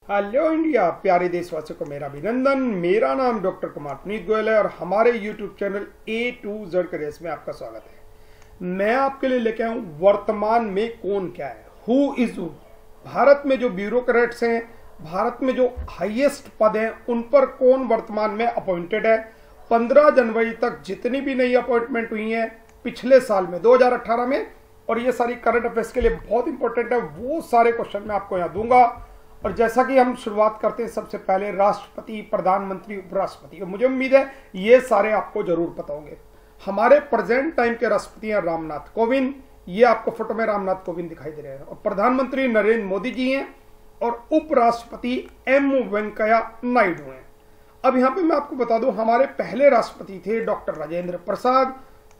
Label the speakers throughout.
Speaker 1: Hello India, प्यारे देशवासियों को मेरा अभिनंदन। मेरा नाम डॉक्टर कुमार पुनीत गोयल है और हमारे YouTube channel A to Z careers में आपका स्वागत है। मैं आपके लिए लेके आऊं वर्तमान में कौन क्या है, हु इज हु। भारत में जो ब्यूरोक्रेट्स हैं, भारत में जो हाईएस्ट पद हैं, उन पर कौन वर्तमान में अपॉइंटेड है। 15 जनवरी तक जितनी भी नई अपॉइंटमेंट हुई हैं पिछले साल में 2018 में, और ये सारी करंट अफेयर्स के लिए बहुत इंपॉर्टेंट है, वो सारे क्वेश्चन मैं आपको यहाँ दूंगा। और जैसा कि हम शुरुआत करते हैं, सबसे पहले राष्ट्रपति, प्रधानमंत्री, उपराष्ट्रपति, और मुझे उम्मीद है ये सारे आपको जरूर पता होंगे। हमारे प्रेजेंट टाइम के राष्ट्रपति हैं रामनाथ कोविंद, ये आपको फोटो में रामनाथ कोविंद दिखाई दे रहे हैं, और प्रधानमंत्री नरेंद्र मोदी जी हैं, और उपराष्ट्रपति एम वेंकैया नायडू हैं। अब यहाँ पे मैं आपको बता दूं, हमारे पहले राष्ट्रपति थे डॉक्टर राजेंद्र प्रसाद,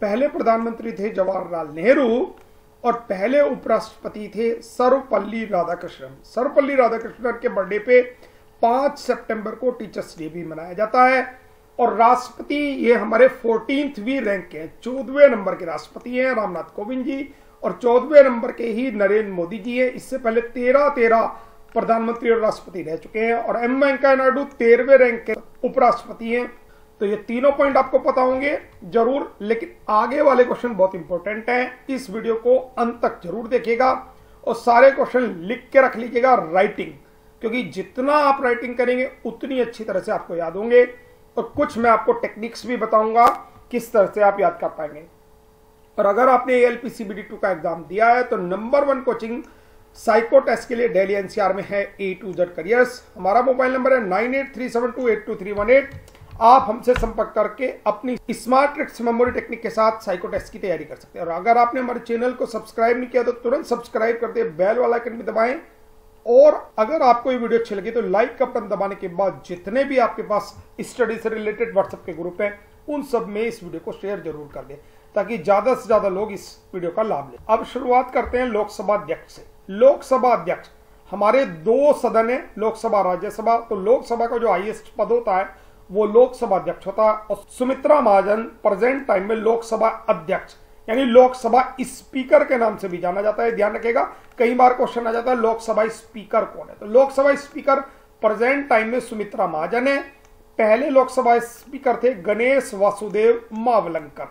Speaker 1: पहले प्रधानमंत्री थे जवाहरलाल नेहरू, और पहले उपराष्ट्रपति थे सर्वपल्ली राधाकृष्णन। सर्वपल्ली राधाकृष्णन के बर्थडे पे 5 सितंबर को टीचर्स डे भी मनाया जाता है। और राष्ट्रपति ये हमारे 14वीं रैंक के 14वें नंबर के राष्ट्रपति हैं रामनाथ कोविंद जी, और 14वें नंबर के ही नरेंद्र मोदी जी हैं। इससे पहले 13 प्रधानमंत्री और राष्ट्रपति रह चुके हैं। और एम वेंकैया नायडू 13वें रैंक के उपराष्ट्रपति हैं। तो ये तीनों पॉइंट आपको पता होंगे जरूर, लेकिन आगे वाले क्वेश्चन बहुत इंपॉर्टेंट हैं। इस वीडियो को अंत तक जरूर देखिएगा और सारे क्वेश्चन लिख के रख लीजिएगा राइटिंग, क्योंकि जितना आप राइटिंग करेंगे उतनी अच्छी तरह से आपको याद होंगे। और कुछ मैं आपको टेक्निक्स भी बताऊंगा किस तरह से आप याद कर पाएंगे। और अगर आपने ALPCBD2 का एग्जाम दिया है तो नंबर 1 कोचिंग साइको टेस्ट के लिए दिल्ली NCR में है A to Z करियर्स। हमारा मोबाइल नंबर है 9837282318। आप हमसे संपर्क करके अपनी स्मार्ट ट्रिक्स मेमोरी टेक्निक के साथ साइको टेस्ट की तैयारी कर सकते हैं। और अगर आपने हमारे चैनल को सब्सक्राइब नहीं किया तो तुरंत सब्सक्राइब कर दे, बेल वाला आइकन भी दबाएं। और अगर आपको ये वीडियो अच्छी लगी तो लाइक का बटन दबाने के बाद जितने भी आपके पास स्टडी से रिलेटेड व्हाट्सएप के ग्रुप हैं उन सब में इस वीडियो को शेयर जरूर कर दें, ताकि ज्यादा से ज्यादा लोग इस वीडियो का लाभ लें। अब शुरुआत करते हैं लोकसभा अध्यक्ष से। लोकसभा अध्यक्ष, हमारे 2 सदन है, लोकसभा राज्यसभा। तो लोकसभा का जो हाईएस्ट पद होता है वो लोकसभा अध्यक्ष होता है। और सुमित्रा महाजन प्रेजेंट टाइम में लोकसभा अध्यक्ष यानी लोकसभा स्पीकर के नाम से भी जाना जाता है। ध्यान रखिएगा, कई बार क्वेश्चन आ जाता है लोकसभा स्पीकर कौन है। तो लोकसभा स्पीकर प्रेजेंट टाइम में सुमित्रा महाजन है। पहले लोकसभा स्पीकर थे गणेश वासुदेव मावलंकर।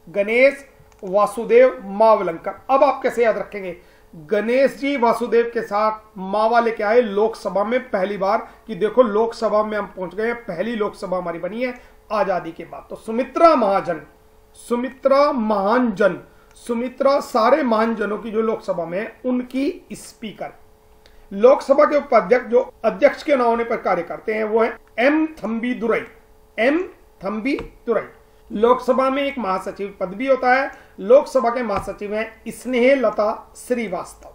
Speaker 1: गणेश वासुदेव मावलंकर। अब आप कैसे याद रखेंगे, गणेश जी वासुदेव के साथ मावा लेके आए लोकसभा में पहली बार, कि देखो लोकसभा में हम पहुंच गए हैं, पहली लोकसभा हमारी बनी है आजादी के बाद। तो सुमित्रा महाजन, सुमित्रा महाजन, सुमित्रा सारे महाजनों की जो लोकसभा में है उनकी स्पीकर। लोकसभा के उपाध्यक्ष जो अध्यक्ष के नाम पर कार्य करते हैं वो है एम थम्बी दुरई। एम थम्बी दुरई। लोकसभा में एक महासचिव पद भी होता है। लोकसभा के महासचिव हैं स्नेहलता श्रीवास्तव।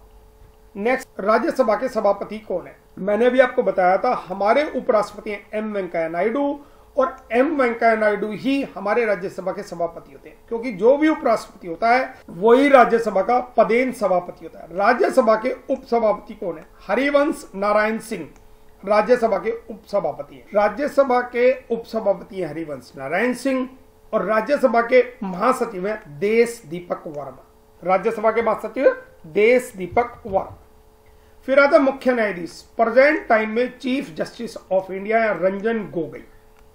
Speaker 1: नेक्स्ट, राज्यसभा के सभापति कौन है। मैंने भी आपको बताया था हमारे उपराष्ट्रपति हैं एम वेंकैया नायडू, और एम वेंकैया नायडू ही हमारे राज्यसभा के सभापति होते हैं, क्योंकि जो भी उपराष्ट्रपति होता है वही राज्यसभा का पदेन सभापति होता है। राज्यसभा के उपसभापति कौन है। हरिवंश नारायण सिंह राज्यसभा के उपसभापति हैं। राज्यसभा के उपसभापति हैं हरिवंश नारायण सिंह, और राज्यसभा के महासचिव हैं देश दीपक वर्मा। राज्यसभा के महासचिव देश दीपक वर्मा। फिर आता मुख्य न्यायाधीश। प्रेजेंट टाइम में चीफ जस्टिस ऑफ इंडिया है रंजन गोगोई।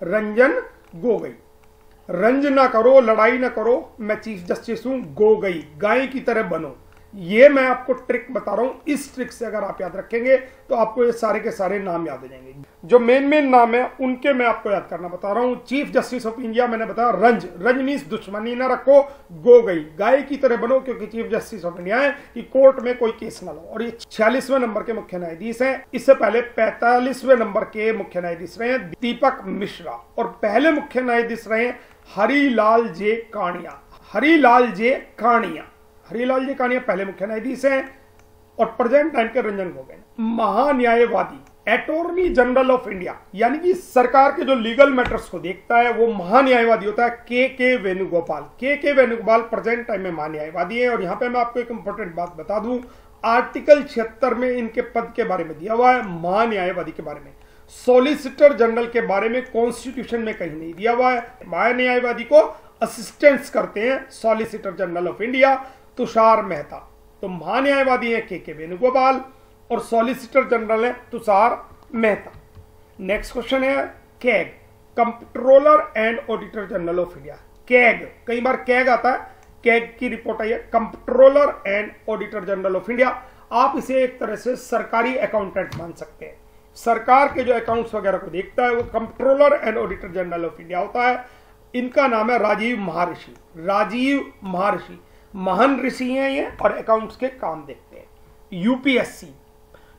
Speaker 1: रंजन गोगोई। रंज ना करो, लड़ाई ना करो, मैं चीफ जस्टिस हूं, गोगोई, गाय की तरह बनो। ये मैं आपको ट्रिक बता रहा हूं। इस ट्रिक से अगर आप याद रखेंगे तो आपको ये सारे के सारे नाम याद हो जाएंगे। जो मेन नाम है उनके मैं आपको याद करना बता रहा हूं। चीफ जस्टिस ऑफ इंडिया मैंने बताया रंज। रंज मीन्स दुश्मनी ना रखो, गोगोई गाय की तरह बनो, क्योंकि चीफ जस्टिस ऑफ इंडिया है कि कोर्ट में कोई केस ना लो। और ये 46वें नंबर के मुख्य न्यायाधीश हैं। इससे पहले 45वें नंबर के मुख्य न्यायाधीश रहे दीपक मिश्रा, और पहले मुख्य न्यायाधीश रहे हरिलाल जे कानिया। हरिलाल जे कानिया। हरिलाल जी कानिया पहले मुख्य न्यायाधीश हैं। और प्रेजेंट टाइम के रंजन गोगोई महान्यायवादी, अटॉर्नी जनरल ऑफ इंडिया, यानी कि सरकार के जो लीगल मैटर्स को देखता है वो महान्यायवादी होता है के वेणुगोपाल। के वेणुगोपाल प्रेजेंट टाइम में महान्यायवादी है। और यहां पे मैं आपको एक इंपॉर्टेंट बात बता दूं, आर्टिकल 76 में इनके पद के बारे में दिया हुआ है, महान्यायवादी के बारे में। सॉलिसिटर जनरल के बारे में कॉन्स्टिट्यूशन में कहीं नहीं दिया हुआ है। महान्यायवादी को असिस्टेंस करते हैं solicitor general of India Tushar Mehta. तो महान्यायवादी है के वेणुगोपाल, और सॉलिसिटर जनरल है तुषार मेहता। नेक्स्ट क्वेश्चन है CAG, controller and auditor general of India. CAG, कई बार कैग आता है, कैग की रिपोर्ट आई है, controller and auditor general of India. आप इसे एक तरह से सरकारी अकाउंटेंट मान सकते हैं। सरकार के जो अकाउंट्स वगैरह को देखता है वो controller and auditor general of India होता है। इनका नाम है राजीव महर्षि। राजीव महर्षि महान ऋषि हैं ये, और अकाउंट्स के काम देखते हैं। UPSC,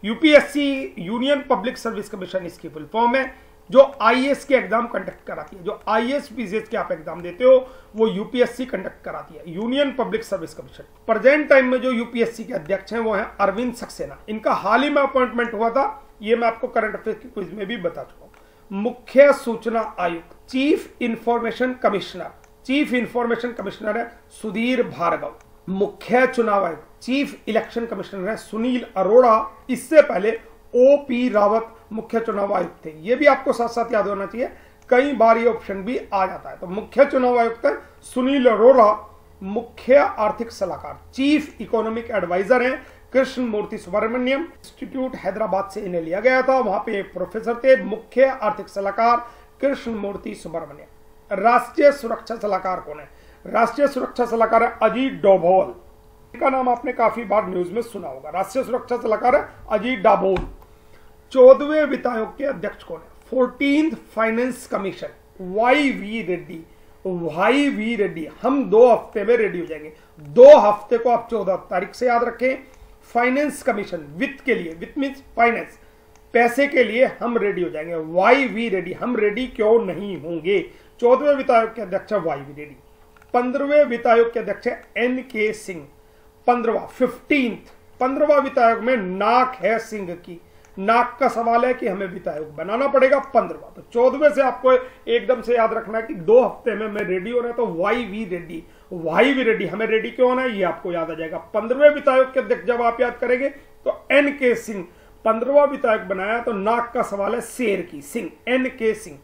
Speaker 1: UPSC union public service commission इसकी फुल फॉर्म है, जो आईएएस के एग्जाम कंडक्ट कराती है। जो आईएएस पीसीएस के आप एग्जाम देते हो वो यूपीएससी कंडक्ट कराती है, union public service commission. Present time में जो यूपीएससी के अध्यक्ष हैं वो हैं अरविंद सक्सेना। इनका हाल ही में अपॉइंटमेंट हुआ था, ये मैं आपको करंट अफेयर्स की क्विज में भी बता चुका हूं। मुख्य सूचना आयुक्त, chief information commissioner, chief information commissioner है सुधीर भार्गव। मुख्य चुनाव आयुक्त, चीफ इलेक्शन कमिश्नर है सुनील अरोड़ा। इससे पहले ओपी रावत मुख्य चुनाव आयुक्त थे। ये भी आपको साथ साथ याद होना चाहिए, कई बार ये ऑप्शन भी आ जाता है। तो मुख्य चुनाव आयुक्त है सुनील अरोड़ा। मुख्य आर्थिक सलाहकार, चीफ इकोनॉमिक एडवाइजर हैं कृष्ण मूर्ति सुब्रमण्यम। इंस्टीट्यूट हैदराबाद से इन्हें लिया गया था, वहां पे प्रोफेसर थे। मुख्य आर्थिक सलाहकार कृष्ण मूर्ति सुब्रमण्यम। राष्ट्रीय सुरक्षा सलाहकार कौन है? राष्ट्रीय सुरक्षा सलाहकार है अजीत डोभाल। इनका नाम आपने काफी बार न्यूज में सुना होगा। राष्ट्रीय सुरक्षा सलाहकार है अजीत डोभाल। 14वें वित्त आयोग के अध्यक्ष कौन है? 14th finance commission, Y V Reddy. Y V Reddy, हम 2 हफ्ते में रेडी हो जाएंगे। 2 हफ्ते को आप 14 तारीख से याद रखें। फाइनेंस कमीशन, वित्त के लिए, वित्त मीन्स फाइनेंस, पैसे के लिए हम रेडी हो जाएंगे। वाई वी रेडी, हम रेडी क्यों नहीं होंगे? 14वें वित्त आयोग के अध्यक्ष है वाई वी रेडी। 15वें वित्त आयोग के अध्यक्ष है एन के सिंह। 15वां वित्त आयोग में नाक है सिंह की। नाक का सवाल है कि हमें वित्त आयोग बनाना पड़ेगा 15वां। तो 14वें से आपको एकदम से याद रखना है कि 2 हफ्ते में मैं रेडी हो रहा है, तो Y V Reddy, Y V Reddy, हमें रेडी क्यों होना है ये आपको याद आ जाएगा। 15वें वित्त आयोग के अध्यक्ष जब आप याद करेंगे तो एन के सिंह। 15वां वित्त आयोग बनाया तो नाक का सवाल है शेर की, सिंह, एन के सिंह।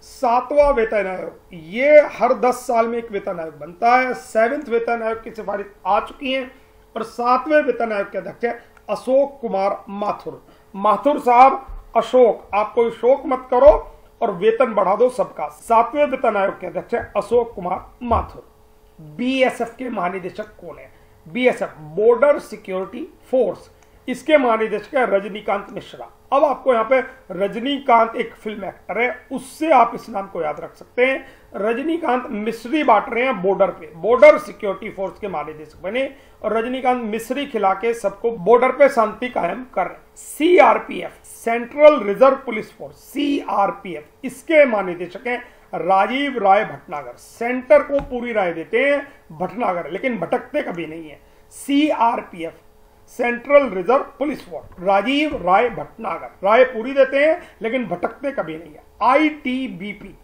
Speaker 1: 7वां वेतन आयोग, ये हर 10 साल में एक वेतन आयोग बनता है। 7th वेतन आयोग की सिफारिश आ चुकी है, और 7वें वेतन आयोग के अध्यक्ष है अशोक कुमार माथुर। माथुर साहब, अशोक, आप कोई शोक मत करो और वेतन बढ़ा दो सबका। 7वें वेतन आयोग के अध्यक्ष है अशोक कुमार माथुर। बीएसएफ के महानिदेशक कौन है? बीएसएफ, बॉर्डर सिक्योरिटी फोर्स, इसके महानिदेशक है रजनीकांत मिश्रा। अब आपको यहाँ पे रजनीकांत एक फिल्म एक्टर है, उससे आप इस नाम को याद रख सकते हैं। रजनीकांत मिश्री बांट रहे हैं बॉर्डर पे, बॉर्डर सिक्योरिटी फोर्स के महानिदेशक बने, और रजनीकांत मिश्री खिला के सबको बॉर्डर पे शांति कायम कर रहे हैं। CRPF, central reserve police force, CRPF, इसके महानिदेशक हैं राजीव राय भटनागर। सेंटर को पूरी राय देते हैं भटनागर, लेकिन भटकते कभी नहीं है। CRPF, central reserve police force, Rajiv Rai Bhatnagar, राय पूरी देते हैं लेकिन भटकते कभी नहीं है। ITBP,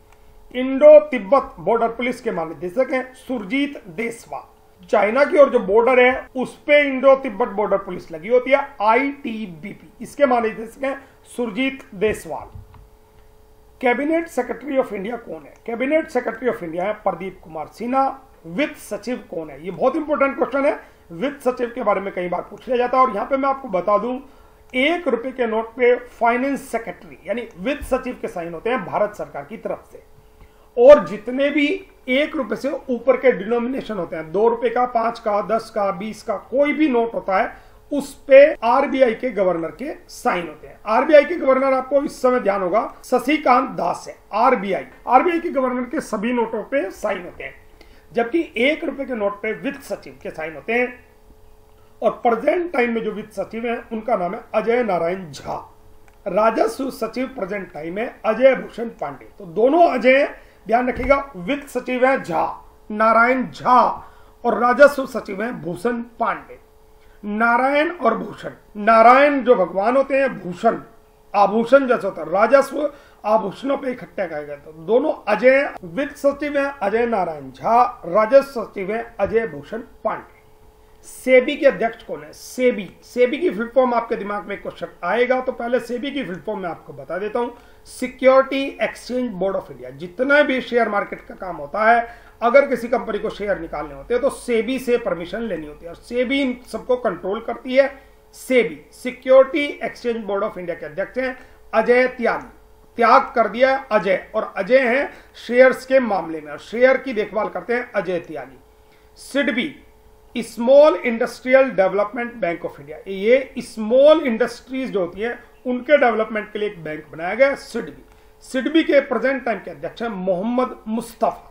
Speaker 1: Indo Tibet border police के महानिदेशक हैं सुरजीत देसवाल। चाइना की ओर जो बॉर्डर है उस पे इंडो तिब्बत बॉर्डर पुलिस लगी होती है, आईटीबीपी, इसके महानिदेशक हैं Surjeet Deswal. Cabinet secretary of India कौन है? कैबिनेट सेक्रेटरी ऑफ इंडिया है प्रदीप कुमार सिन्हा। वित्त सचिव कौन है? ये बहुत इंपॉर्टेंट क्वेश्चन है। वित्त सचिव के बारे में कई बार पूछ लिया जाता है, और यहां पे मैं आपको बता दूं, 1 रुपए के नोट पे फाइनेंस सेक्रेटरी यानी वित्त सचिव के साइन होते हैं भारत सरकार की तरफ से। और जितने भी 1 रुपए से ऊपर के डिनोमिनेशन होते हैं, 2 रुपए का, 5 का, 10 का, 20 का, कोई भी नोट होता है, उस पे आरबीआई के गवर्नर के साइन होते हैं। आरबीआई के गवर्नर आपको इस समय ध्यान होगा शशिकांत दास है। आरबीआई के गवर्नर के सभी नोटों पे साइन होते हैं, जबकि 1 रुपए के नोट पे वित्त सचिव के साइन होते हैं। और प्रेजेंट टाइम में जो वित्त सचिव हैं उनका नाम है अजय नारायण झा। राजस्व सचिव प्रेजेंट टाइम में अजय भूषण पांडे। तो दोनों अजय, ध्यान रखिएगा, वित्त सचिव है झा, नारायण झा, और राजस्व सचिव है भूषण पांडे। नारायण और भूषण, नारायण जो भगवान होते हैं, भूषण आभूषण जैसा होता है, राजस्व आभूषणों पे इकट्ठे कहे गए। तो दोनों अजय, वित्त सचिव है अजय नारायण झा, राजस्व सचिव है अजय भूषण पांडे। सेबी के अध्यक्ष कौन है? सेबी की फुल फॉर्म आपके दिमाग में क्वेश्चन आएगा, तो पहले सेबी की फुल फॉर्म मैं आपको बता देता हूं। Security exchange board of India. जितना भी शेयर मार्केट का काम होता है, अगर किसी कंपनी को शेयर निकालने होते हैं तो सेबी से परमिशन लेनी होती है, और सेबी इन सबको कंट्रोल करती है। SEBI, security exchange board of India के अध्यक्ष हैं अजय त्यागी, त्याग कर दिया है अजय, और अजय हैं शेयर्स के मामले में और शेयर की देखभाल करते हैं Ajay Tyagi. SIDBI, small industrial development bank of India, ये स्मॉल इंडस्ट्रीज जो होती है उनके डेवलपमेंट के लिए एक बैंक बनाया गया सिडबी। सिडबी के प्रेजेंट टाइम के अध्यक्ष हैं मोहम्मद मुस्तफा।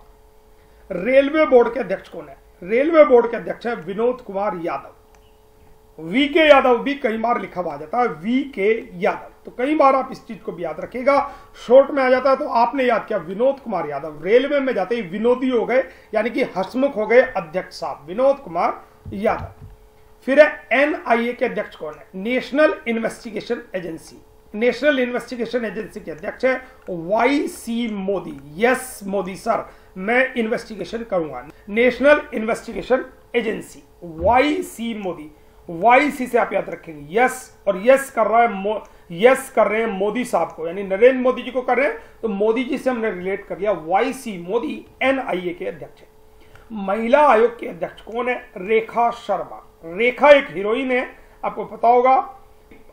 Speaker 1: रेलवे बोर्ड के अध्यक्ष कौन है? रेलवे बोर्ड के अध्यक्ष है विनोद कुमार यादव। वी के यादव भी कई बार लिखा हुआ जाता है, वी के यादव, तो कई बार आप इस चीज को भी याद रखिएगा। शॉर्ट में आ जाता है तो आपने याद किया विनोद कुमार यादव, रेलवे में जाते ही विनोदी हो गए, यानी कि हसमुख हो गए अध्यक्ष साहब विनोद कुमार यादव। फिर है एनआईए के अध्यक्ष कौन है? National investigation agency. National investigation agency के अध्यक्ष है Y C Modi. Yes Modi sir, मैं इन्वेस्टिगेशन करूंगा। National investigation agency Y C Modi, Y C से आप याद रखेंगे यस, और यस कर रहा है यस कर रहे हैं मोदी साहब को, यानी नरेंद्र मोदी जी को कर रहे हैं, तो मोदी जी से हमने रिलेट कर दिया। वाई सी मोदी एनआईए के अध्यक्ष है। महिला आयोग के अध्यक्ष कौन है? रेखा शर्मा। रेखा एक हीरोइन है, आपको पता होगा,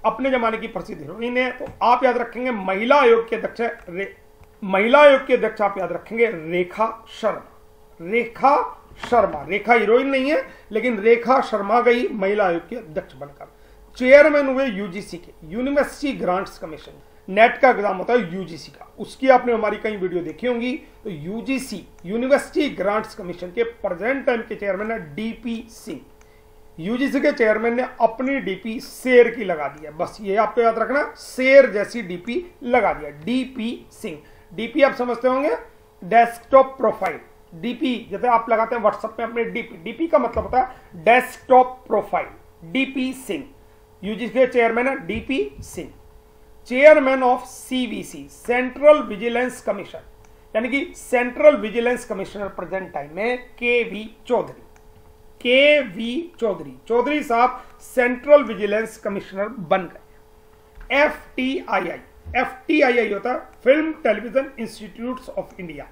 Speaker 1: अपने जमाने की प्रसिद्ध हीरोइन है, तो आप याद रखेंगे महिला आयोग के अध्यक्ष है महिला आयोग के अध्यक्ष आप याद रखेंगे रेखा शर्मा। रेखा शर्मा, रेखा हीरोइन नहीं है लेकिन रेखा शर्मा गई महिला आयोग के अध्यक्ष बनकर। चेयरमैन हुए यूजीसी के, यूनिवर्सिटी ग्रांट्स कमीशन। नेट का एग्जाम होता है यूजीसी का, उसकी आपने हमारी कई वीडियो देखी होंगी। तो यूजीसी यूनिवर्सिटी ग्रांट्स कमीशन के प्रेजेंट टाइम के चेयरमैन है डीपी सिंह। यूजीसी के चेयरमैन ने अपनी डीपी शेर की लगा दी है, बस ये आपको याद रखना, शेर जैसी डीपी लगा दिया, डीपी सिंह। डीपी आप समझते होंगे, डेस्कटॉप प्रोफाइल। डीपी जैसे आप लगाते हैं व्हाट्सएप में अपने डीपी, डीपी का मतलब होता है desktop profile. DP Singh UGC के चेयरमैन है DP Singh. Chairman of CVC, central vigilance commission, यानी कि central vigilance commissioner present time में केवी चौधरी। केवी चौधरी, चौधरी साहब सेंट्रल विजिलेंस कमिश्नर बन गए। एफटीआईआई, एफटीआईआई होता है film television institutes of India,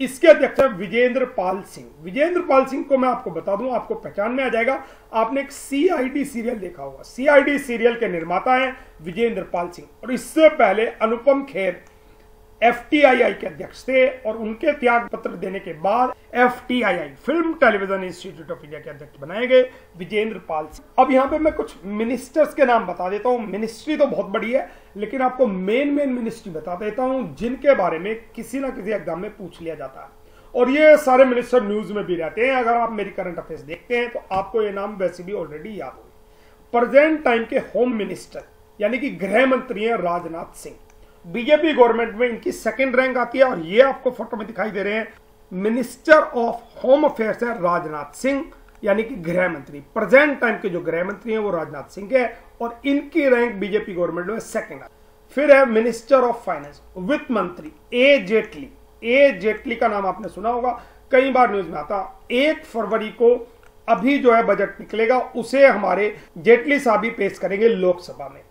Speaker 1: इसके अध्यक्ष है विजेंद्र पाल सिंह। विजेंद्र पाल सिंह को मैं आपको बता दूं, आपको पहचान में आ जाएगा, आपने एक सीआईडी सीरियल देखा होगा, सीआईडी सीरियल के निर्माता हैं विजेंद्र पाल सिंह, और इससे पहले अनुपम खेर एफटीआईआई के अध्यक्ष थे, और उनके त्याग पत्र देने के बाद FTII film television institute of India के अध्यक्ष बनाए गए विजेंद्र पाल सिंह। अब यहाँ पे मैं कुछ मिनिस्टर्स के नाम बता देता हूँ, मिनिस्ट्री तो बहुत बड़ी है लेकिन आपको मेन मिनिस्ट्री बता देता हूँ जिनके बारे में किसी ना किसी एग्जाम में पूछ लिया जाता है, और ये सारे मिनिस्टर न्यूज में भी रहते हैं। अगर आप मेरी करंट अफेयर्स देखते हैं तो आपको ये नाम वैसे भी ऑलरेडी याद होंगे। प्रेजेंट टाइम के होम मिनिस्टर यानी कि गृह मंत्री हैं राजनाथ सिंह। बीजेपी गवर्नमेंट में इनकी सेकंड रैंक आती है, और ये आपको फोटो में दिखाई दे रहे हैं, मिनिस्टर ऑफ होम अफेयर्स है राजनाथ सिंह, यानी कि गृह मंत्री। प्रेजेंट टाइम के जो गृह मंत्री हैं वो राजनाथ सिंह है, और इनकी रैंक बीजेपी गवर्नमेंट में सेकंड है। फिर है मिनिस्टर ऑफ फाइनेंस, वित्त मंत्री ए जेटली। ए जेटली का नाम आपने सुना होगा, कई बार न्यूज में आता। 1 फरवरी को अभी जो है बजट निकलेगा, उसे हमारे जेटली साहब ही पेश करेंगे लोकसभा में।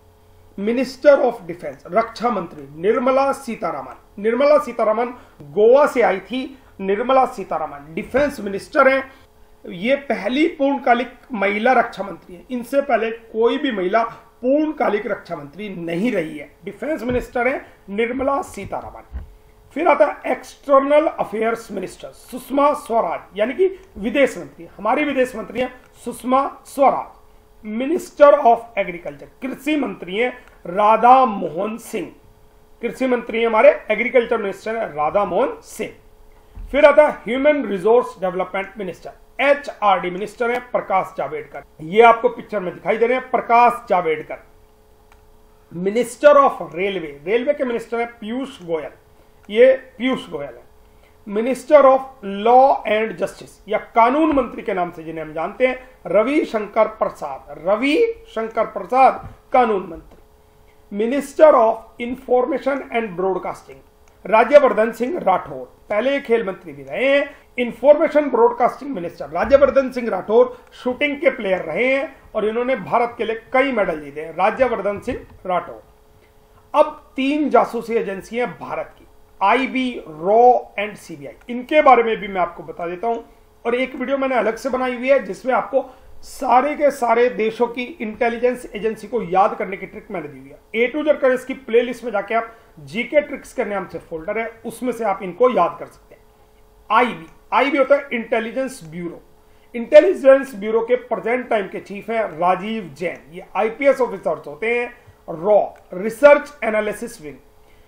Speaker 1: मिनिस्टर ऑफ डिफेंस, रक्षा मंत्री निर्मला सीतारामन। निर्मला सीतारामन गोवा से आई थी, निर्मला सीतारामन डिफेंस मिनिस्टर हैं। ये पहली पूर्णकालिक महिला रक्षा मंत्री है, इनसे पहले कोई भी महिला पूर्णकालिक रक्षा मंत्री नहीं रही है। डिफेंस मिनिस्टर है निर्मला सीतारामन। फिर आता है external affairs minister Sushma Swaraj, यानी कि विदेश मंत्री, हमारी विदेश मंत्री है Sushma Swaraj. Minister of agriculture, कृषि मंत्री है राधा मोहन सिंह। कृषि मंत्री हमारे एग्रीकल्चर मिनिस्टर है राधा मोहन सिंह। फिर आता है human resource development minister, HRD minister है प्रकाश जावड़ेकर। ये आपको पिक्चर में दिखाई दे रहे हैं Prakash Javadekar. Minister of railway, railway के मिनिस्टर है पीयूष गोयल, ये पीयूष गोयल है। Minister of law and justice या कानून मंत्री के नाम से जिन्हें हम जानते हैं रविशंकर प्रसाद, रविशंकर प्रसाद कानून मंत्री। Minister of information and broadcasting Rajyavardhan Singh Rathore, पहले ये खेल मंत्री भी रहे हैं। Information broadcasting minister Rajyavardhan Singh Rathore shooting के प्लेयर रहे हैं, और इन्होंने भारत के लिए कई मेडल जीते हैं, राज्यवर्धन सिंह राठौर। अब 3 जासूसी एजेंसियां भारत की, आईबी, रॉ एंड सीबीआई, इनके बारे में भी मैं आपको बता देता हूं, और एक वीडियो मैंने अलग से बनाई हुई है जिसमें आपको सारे के सारे देशों की इंटेलिजेंस एजेंसी को याद करने की ट्रिक मैंने दी हुई है। A to Z कर इसकी प्लेलिस्ट में जाके आप जीके ट्रिक्स के नाम से फोल्डर है, उसमें से आप इनको याद कर सकते हैं। आईबी होता है इंटेलिजेंस ब्यूरो। इंटेलिजेंस ब्यूरो के प्रेजेंट टाइम के चीफ है राजीव जैन। ये आईपीएस ऑफिसर्स होते हैं। रॉ रिसर्च एनालिसिस विंग,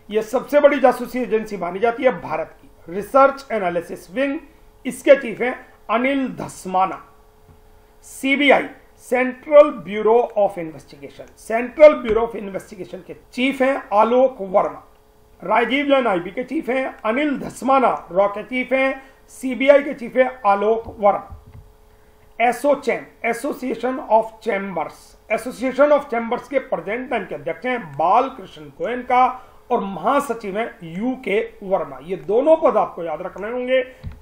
Speaker 1: ये सबसे बड़ी जासूसी एजेंसी मानी जाती है भारत की। रिसर्च एनालिसिस विंग, इसके चीफ हैं Anil Dhasmana. CBI central bureau of investigation, central bureau of investigation के चीफ हैं आलोक वर्मा। राजीव जैन आईबी के चीफ हैं, अनिल धस्माना रॉ के चीफ हैं, सीबीआई के चीफ है Alok Verma. ASSOCHAM association of chambers, association of chambers के प्रेजेंट टाइम के अध्यक्ष हैं बालकृष्ण गोयनका और महासचिव हैं यूके वर्मा। ये दोनों पद आपको याद रखने होंगे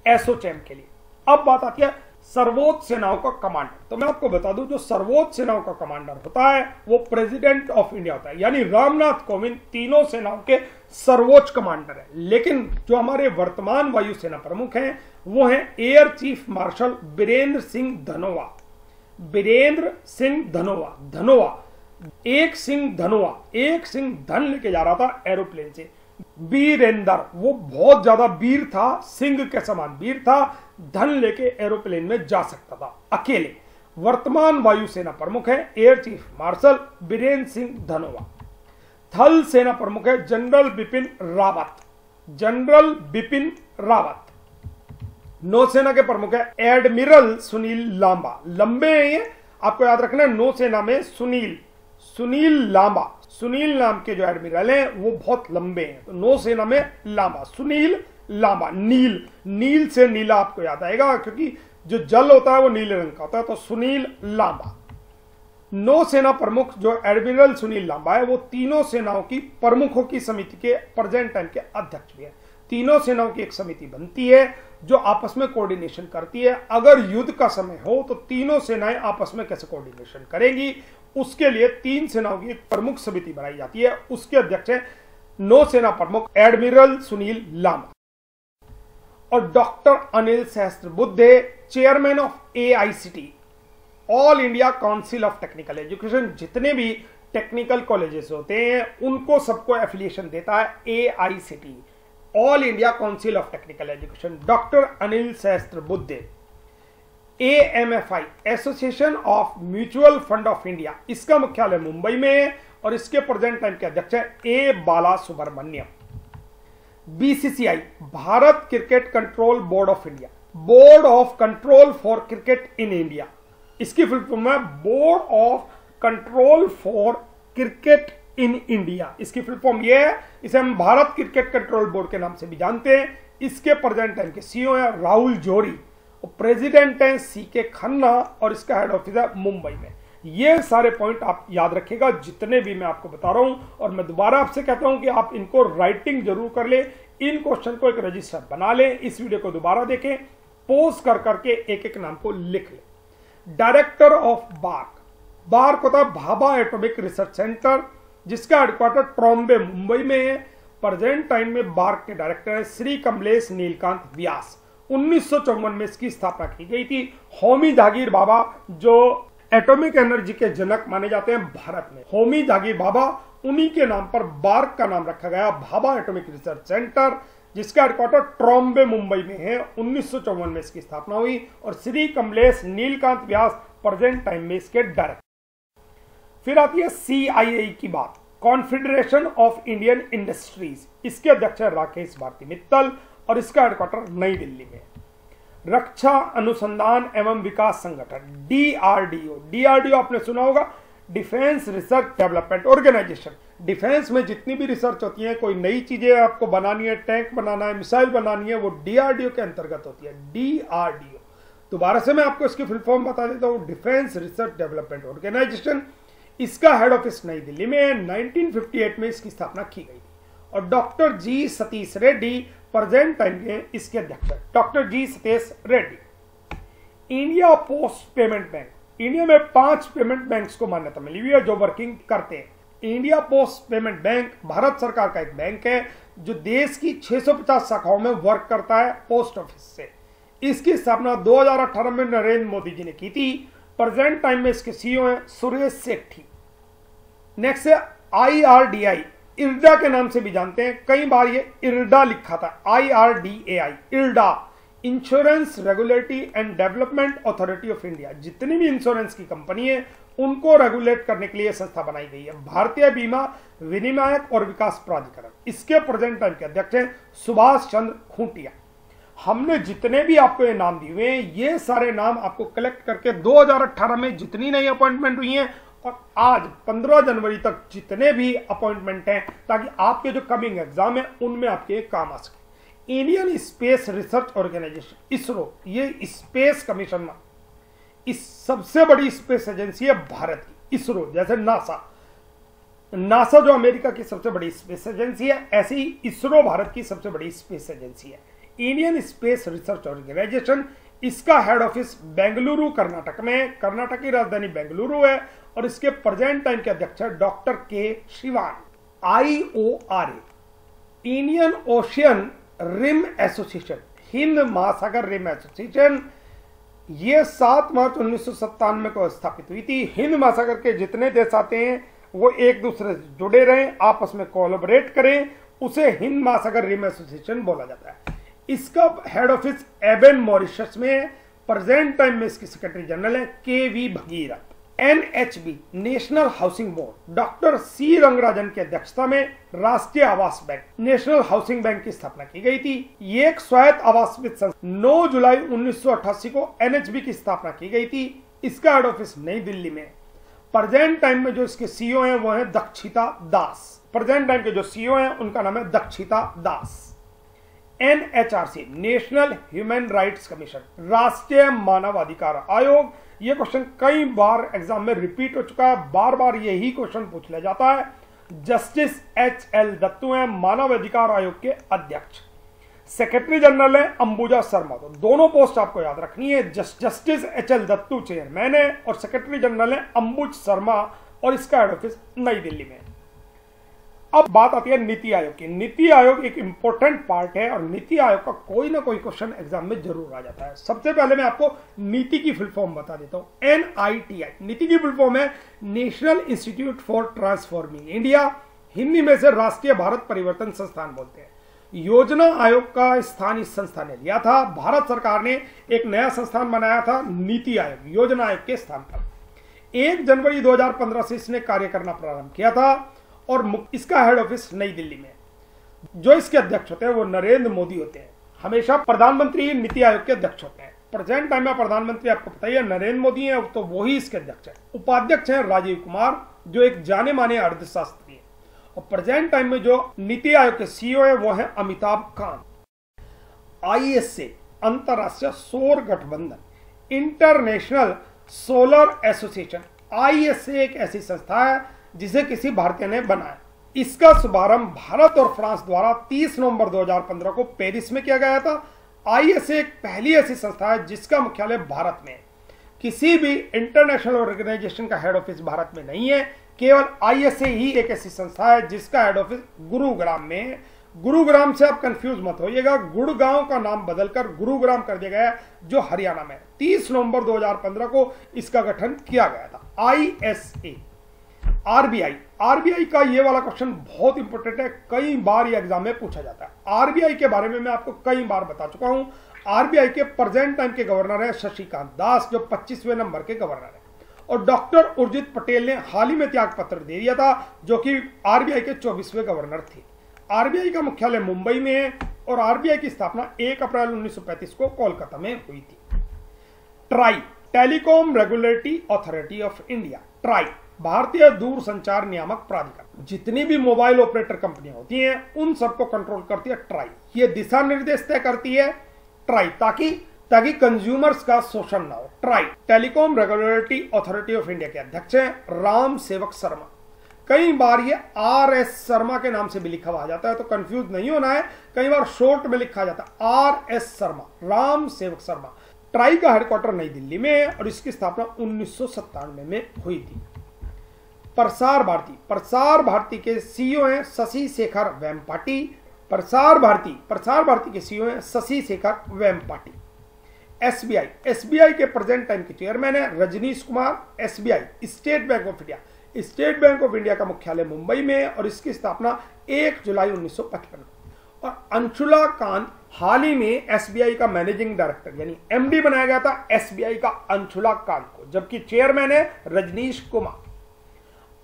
Speaker 1: एसोचैम के लिए। अब बात आती है सर्वोच्च सेनाओं का कमांडर। तो मैं आपको बता दूं, जो सर्वोच्च सेनाओं का कमांडर होता है वो प्रेसिडेंट ऑफ इंडिया होता है, यानी रामनाथ कोविंद तीनों सेनाओं के सर्वोच्च कमांडर है। लेकिन जो हमारे वर्तमान वायुसेना प्रमुख हैं वो हैं air chief marshal Birender Singh Dhanoa. Birender Singh Dhanoa, एक सिंह धन लेके जा रहा था एरोप्लेन से। बीरेंद्र वो बहुत ज्यादा वीर था, सिंह के समान वीर था, धन लेके एरोप्लेन में जा सकता था अकेले। वर्तमान वायुसेना प्रमुख है air chief marshal Birender Singh Dhanoa. थल सेना प्रमुख है जनरल बिपिन रावत। नौसेना के प्रमुख है एडमिरल सुनील लांबा। लंबे हैं ये, आपको याद रखना है। नौसेना में सुनील लांबा, सुनील नाम के जो एडमिरल हैं वो बहुत लंबे हैं, तो नौसेना में लांबा, सुनील लांबा। नील से नीला आपको याद आएगा, क्योंकि जो जल होता है वो नीले रंग का होता है, तो सुनील लांबा। नौसेना प्रमुख जो एडमिरल सुनील लांबा है वो तीनों सेनाओं की प्रमुखों की समिति के प्रेजेंट टाइम के अध्यक्ष भी है। तीनों सेनाओं की एक समिति बनती है जो आपस में कोऑर्डिनेशन करती है। अगर युद्ध का समय हो तो तीनों सेनाएं आपस में कैसे कोऑर्डिनेशन करेंगी, उसके लिए तीन सेनाओं की एक प्रमुख समिति बनाई जाती है। उसके अध्यक्ष है नौसेना प्रमुख एडमिरल सुनील लांबा। और doctor Anil Sahasrabuddhe, chairman of AICT, all India council of technical education. जितने भी टेक्निकल कॉलेजेस होते हैं उनको सबको एफिलिएशन देता है AICT, all India council of technical education. Doctor Anil Sahasrabuddhe. AMFI association of mutual fund of India, इसका मुख्यालय मुंबई में है और इसके प्रेजेंट टाइम के अध्यक्ष है A Bala Subramaniam. BCCI Bharat cricket control board of India, board of control for cricket in India, इसकी फुल फॉर्म है board of control for cricket in India. इसकी फुल फॉर्म ये है, इसे हम भारत क्रिकेट कंट्रोल बोर्ड के नाम से भी जानते हैं। इसके प्रेजेंट टाइम के CEO है राहुल जोरी, प्रेसिडेंट है CK खन्ना और इसका हेड ऑफिस है मुंबई में। ये सारे पॉइंट आप याद रखिएगा जितने भी मैं आपको बता रहा हूं, और मैं दोबारा आपसे कहता हूं कि आप इनको राइटिंग जरूर कर ले, इन क्वेश्चन को एक रजिस्टर बना ले, इस वीडियो को दोबारा देखें, पोज कर करके एक एक नाम को लिख ले। डायरेक्टर ऑफ बार्क होता है भाभा एटॉमिक रिसर्च सेंटर, जिसका हेडक्वार्टर ट्रॉम्बे मुंबई में है। प्रेजेंट टाइम में बार्क के डायरेक्टर है श्री कमलेश नीलकांत व्यास। 1954 में इसकी स्थापना की गई थी। होमी जहांगीर भाभा जो एटॉमिक एनर्जी के जनक माने जाते हैं भारत में, होमी जहांगीर भाभा, उन्हीं के नाम पर बार्क का नाम रखा गया, भाभा एटॉमिक रिसर्च सेंटर, जिसका हेडक्वार्टर ट्रॉम्बे मुंबई में है। 1954 में इसकी स्थापना हुई और श्री कमलेश नीलकांत व्यास प्रेजेंट टाइम में इसके डायरेक्टर। फिर आती है CII की बात, कॉन्फेडरेशन ऑफ इंडियन इंडस्ट्रीज, इसके अध्यक्ष है राकेश भारती मित्तल और इसका हेडक्वार्टर नई दिल्ली में। रक्षा अनुसंधान एवं विकास संगठन DRDO आपने सुना होगा, defence research development organisation. Defence में जितनी भी रिसर्च होती है, कोई नई चीजें आपको बनानी है, टैंक बनाना है, मिसाइल बनानी है, वो DRDO के अंतर्गत होती है। DRDO दोबारा से मैं आपको इसकी फुल फॉर्म बता देता हूँ, डिफेंस रिसर्च डेवलपमेंट ऑर्गेनाइजेशन। इसका हेड ऑफिस नई दिल्ली में 1958 में इसकी स्थापना की गई थी। और doctor G Satish Reddy present time में इसके अध्यक्ष है। Doctor G Satish Reddy. India post payment bank, India में 5 पेमेंट बैंक्स को मान्यता मिली हुई है जो वर्किंग करते हैं। India post payment bank Bharat सरकार का एक बैंक है जो देश की 650 शाखाओं में वर्क करता है पोस्ट ऑफिस से। इसकी स्थापना 2018 में नरेंद्र मोदी जी ने की थी। प्रेजेंट टाइम में इसके सीईओ हैं सुरेश सेठी। नेक्स्ट है IRDAI, इरडा के नाम से भी जानते हैं, कई बार ये इरडा लिखा था, IRDAI, IRDA, insurance regulatory and development authority of India. जितनी भी इंश्योरेंस की कंपनी है उनको रेगुलेट करने के लिए संस्था बनाई गई है। भारतीय बीमा विनियामक और विकास प्राधिकरण, इसके प्रेजेंट टाइम के अध्यक्ष हैं सुभाष चंद्र खूंटिया। हमने जितने भी आपको ये नाम दिए हुए हैं, ये सारे नाम आपको कलेक्ट करके 2018 में जितनी नई अपॉइंटमेंट हुई हैं और आज 15 जनवरी तक जितने भी अपॉइंटमेंट हैं, ताकि आपके जो कमिंग एग्जाम है उनमें आपके काम आ सके। Indian space research organisation ISRO, ये स्पेस कमीशन में इस सबसे बड़ी स्पेस एजेंसी है भारत की। इसरो जैसे नासा जो अमेरिका की सबसे बड़ी स्पेस एजेंसी है, ऐसी ही इसरो भारत की सबसे बड़ी स्पेस एजेंसी है। इंडियन स्पेस रिसर्च ऑर्गेनाइजेशन, इसका हेड ऑफिस बेंगलुरु कर्नाटक में, कर्नाटक की राजधानी बेंगलुरु है और इसके प्रेजेंट टाइम के अध्यक्ष है doctor K Sivan. IORA, Indian ocean rim association, Hind महासागर रिम एसोसिएशन, ये 7 मार्च 1997 को स्थापित हुई थी। हिंद महासागर के जितने देश आते हैं वो एक दूसरे से जुड़े रहें, आपस में कोलैबोरेट करें, उसे हिंद महासागर रिम एसोसिएशन बोला जाता है। इसका हेड ऑफिस एबन मॉरिशस में, प्रेजेंट टाइम में इसके सेक्रेटरी जनरल है KV Bhagirath. NHB, national housing board, doctor C Rangarajan की अध्यक्षता में राष्ट्रीय आवास बैंक, नेशनल हाउसिंग बैंक की स्थापना की गई थी। ये एक स्वायत्त आवास संस्था, 9 जुलाई 1988 को NHB की स्थापना की गई थी। इसका हेड ऑफिस नई दिल्ली में। प्रेजेंट टाइम में जो इसके सीईओ हैं वो हैं दक्षिता दास। प्रेजेंट टाइम के जो सीईओ हैं उनका नाम है दक्षिता दास। NHRC, national human rights commission, राष्ट्रीय मानवाधिकार आयोग। ये क्वेश्चन कई बार एग्जाम में रिपीट हो चुका है, बार बार यही क्वेश्चन पूछ लिया जाता है। जस्टिस HL दत्तू हैं मानवाधिकार आयोग के अध्यक्ष। सेक्रेटरी जनरल है अंबुजा शर्मा। तो दोनों पोस्ट आपको याद रखनी है, जस्टिस HL दत्तू चेयरमैन है और सेक्रेटरी जनरल है अंबुज शर्मा, और इसका हेड ऑफिस नई दिल्ली में। अब बात आती है नीति आयोग की। नीति आयोग एक इंपॉर्टेंट पार्ट है और नीति आयोग का कोई ना कोई क्वेश्चन एग्जाम में जरूर आ जाता है। सबसे पहले मैं आपको नीति की फुल फॉर्म बता देता हूं। NITI, नीति की फुल फॉर्म है national institute for transforming India, Hindi में से राष्ट्रीय भारत परिवर्तन संस्थान बोलते हैं। योजना आयोग का स्थान इस संस्था ने लिया था। भारत सरकार ने एक नया संस्थान बनाया था नीति आयोग, योजना आयोग के स्थान पर। 1 जनवरी 2015 से इसने कार्य करना प्रारंभ किया था और इसका हेड ऑफिस नई दिल्ली में। जो इसके अध्यक्ष होते हैं वो नरेंद्र मोदी होते हैं। हमेशा प्रधानमंत्री नीति आयोग के अध्यक्ष होते हैं। प्रेजेंट टाइम में प्रधानमंत्री आपको पता ही है नरेंद्र मोदी हैं, तो वही इसके अध्यक्ष हैं। उपाध्यक्ष हैं राजीव कुमार, जो एक जाने माने अर्थशास्त्री हैं। और प्रेजेंट टाइम में जो नीति आयोग के सीईओ हैं वो हैं अमिताभ कांत। ISA, अंतरराष्ट्रीय सौर गठबंधन, इंटरनेशनल सोलर एसोसिएशन। ISA एक ऐसी संस्था है जिसे किसी भारतीय ने बनाया। इसका शुभारंभ भारत और फ्रांस द्वारा 30 नवंबर 2015 को पेरिस में किया गया था। ISA एक पहली ऐसी संस्था है जिसका मुख्यालय भारत में है। किसी भी इंटरनेशनल ऑर्गेनाइजेशन का हेड ऑफिस भारत में नहीं है, केवल ISA ही एक ऐसी संस्था है जिसका हेड ऑफिस गुरुग्राम में है। गुरुग्राम से आप कंफ्यूज मत होइएगा, गुड़गांव का नाम बदलकर गुरुग्राम कर दिया गया है, जो हरियाणा में है। 30 नवंबर 2015 को इसका गठन किया गया था। ISA। RBI का ये वाला क्वेश्चन बहुत इंपॉर्टेंट है, कई बार ये एग्जाम में पूछा जाता है। RBI के बारे में मैं आपको कई बार बता चुका हूं। RBI के प्रेजेंट टाइम के गवर्नर है शशिकांत दास, जो 25वें नंबर के गवर्नर है। और डॉक्टर उर्जित पटेल ने हाल ही में त्याग पत्र दे दिया था, जो कि RBI के 24वें गवर्नर थे। RBI का मुख्यालय मुंबई में है और RBI की स्थापना 1 अप्रैल 1935 को कोलकाता में हुई थी। Try, telecom regulatory authority of India. Try, भारतीय दूरसंचार नियामक प्राधिकरण। जितनी भी मोबाइल ऑपरेटर कंपनियां होती हैं उन सबको कंट्रोल करती है ट्राई। ये दिशा निर्देश तय करती है ट्राई, ताकि कंज्यूमर्स का शोषण ना हो। Try, telecom regulatory authority of India के अध्यक्ष हैं राम सेवक शर्मा। कई बार ये RS शर्मा के नाम से भी लिखा हुआ जाता है, तो कंफ्यूज नहीं होना है। कई बार शॉर्ट में लिखा जाता है RS शर्मा, राम सेवक शर्मा। ट्राई का हेडक्वार्टर नई दिल्ली में है और इसकी स्थापना 1997 में हुई थी। प्रसार भारती के सीईओ हैं शशि शेखर वेम्पाटी। प्रसार भारती के सीईओ हैं शशि शेखर वेम्पाटी। एसबीआई के प्रेजेंट टाइम के चेयरमैन है Rajneesh Kumar. SBI state bank of India, state bank of India का मुख्यालय मुंबई में है और इसकी स्थापना 1 जुलाई 1955 को। और अंशुला कांत हाल ही में एसबीआई का मैनेजिंग डायरेक्टर यानी एमडी बनाया गया था एसबीआई का अंशुला कांत को, जबकि चेयरमैन है रजनीश कुमार।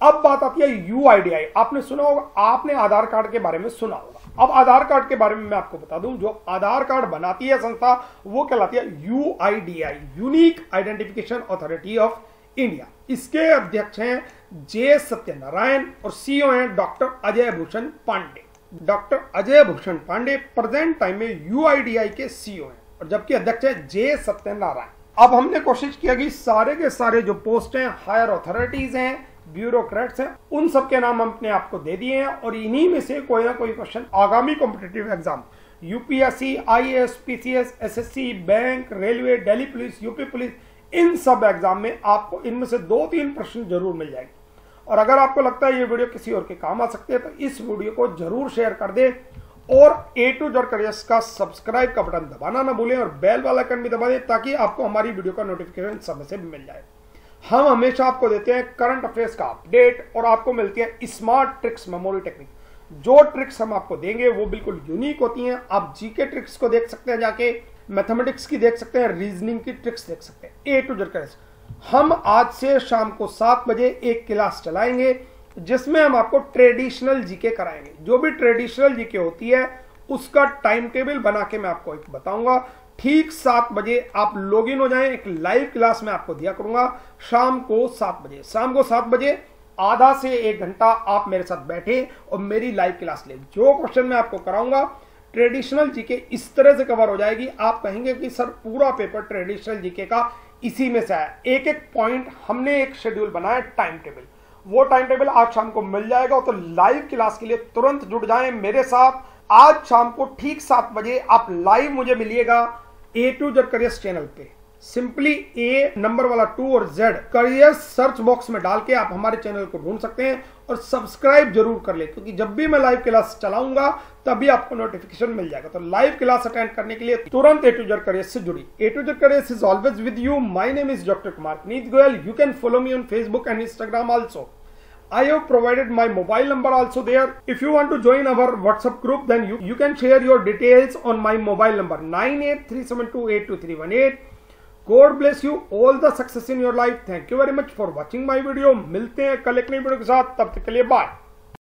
Speaker 1: अब बात आती है यूआईडीआई। आपने सुना होगा, आपने आधार कार्ड के बारे में सुना होगा। अब आधार कार्ड के बारे में मैं आपको बता दूं, जो आधार कार्ड बनाती है संस्था वो कहलाती है UIDAI, unique identification authority of India. इसके अध्यक्ष हैं जे सत्यनारायण और सीईओ हैं doctor Ajay Bhushan Pandey. Doctor Ajay Bhushan Pandey present time में यूआईडीआई के सीईओ हैं और जबकि अध्यक्ष है जे सत्यनारायण। अब हमने कोशिश किया कि सारे के सारे जो पोस्ट हैं, हायर अथॉरिटीज हैं, ब्यूरोक्रेट्स हैं, उन सब के नाम हमने आपको दे दिए हैं और इन्हीं में से कोई ना कोई क्वेश्चन आगामी competitive exam UPSC, IAS, PCS, SSC, bank, railway, Delhi police, UP police, इन सब एग्जाम में आपको इनमें से 2-3 प्रश्न जरूर मिल जाएंगे। और अगर आपको लगता है ये वीडियो किसी और के काम आ सकते हैं तो इस वीडियो को जरूर शेयर कर दे और A2 Z करियर्स का सब्सक्राइब का बटन दबाना ना भूलें और बेल वाला आइकन भी दबा दें ताकि आपको हमारी वीडियो का नोटिफिकेशन समय से मिल जाए। हम हमेशा आपको देते हैं करंट अफेयर्स का अपडेट और आपको मिलती है स्मार्ट ट्रिक्स मेमोरी टेक्निक। जो ट्रिक्स हम आपको देंगे वो बिल्कुल यूनिक होती हैं। आप जीके ट्रिक्स को देख सकते हैं, जाके मैथमेटिक्स की देख सकते हैं, रीजनिंग की ट्रिक्स देख सकते हैं। A2 Z करियर्स हम आज से शाम को 7 बजे एक क्लास चलाएंगे जिसमें हम आपको ट्रेडिशनल जीके कराएंगे। जो भी ट्रेडिशनल जीके होती है उसका टाइम टेबल बना के मैं आपको एक बताऊंगा। ठीक 7 बजे आप लॉगिन हो जाएं, एक लाइव क्लास में आपको दिया करूंगा शाम को 7 बजे। शाम को 7 बजे आधा से 1 घंटा आप मेरे साथ बैठे और मेरी लाइव क्लास ले। जो क्वेश्चन मैं आपको कराऊंगा ट्रेडिशनल जीके इस तरह से कवर हो जाएगी, आप कहेंगे कि सर पूरा पेपर ट्रेडिशनल जीके का इसी में से आया। एक एक पॉइंट हमने एक शेड्यूल बनाया, टाइम टेबल, वो टाइम टेबल आज शाम को मिल जाएगा। तो लाइव क्लास के लिए तुरंत जुड़ जाएं मेरे साथ। आज शाम को ठीक 7 बजे आप लाइव मुझे मिलिएगा A2 Z करियर्स चैनल पे। सिंपली A नंबर वाला 2 और Z करियर्स सर्च बॉक्स में डाल के आप हमारे चैनल को ढूंढ सकते हैं और सब्सक्राइब जरूर कर ले, क्योंकि जब भी मैं लाइव क्लास चलाऊंगा तभी आपको नोटिफिकेशन मिल जाएगा। तो लाइव क्लास अटेंड करने के लिए तुरंत A2 Z करियर्स से जुड़ी। A2 Z careers is always with you. My name is doctor Kumar Puneet Goyal. You can follow me on Facebook and Instagram also. I have provided my mobile number also there. If you want to join our WhatsApp group, then you can share your details on my mobile number 9837282318. God bless you. All the success in your life. Thank you very much for watching my video. मिलते हैं कल एक नई video के साथ, तब तक के लिए बाय।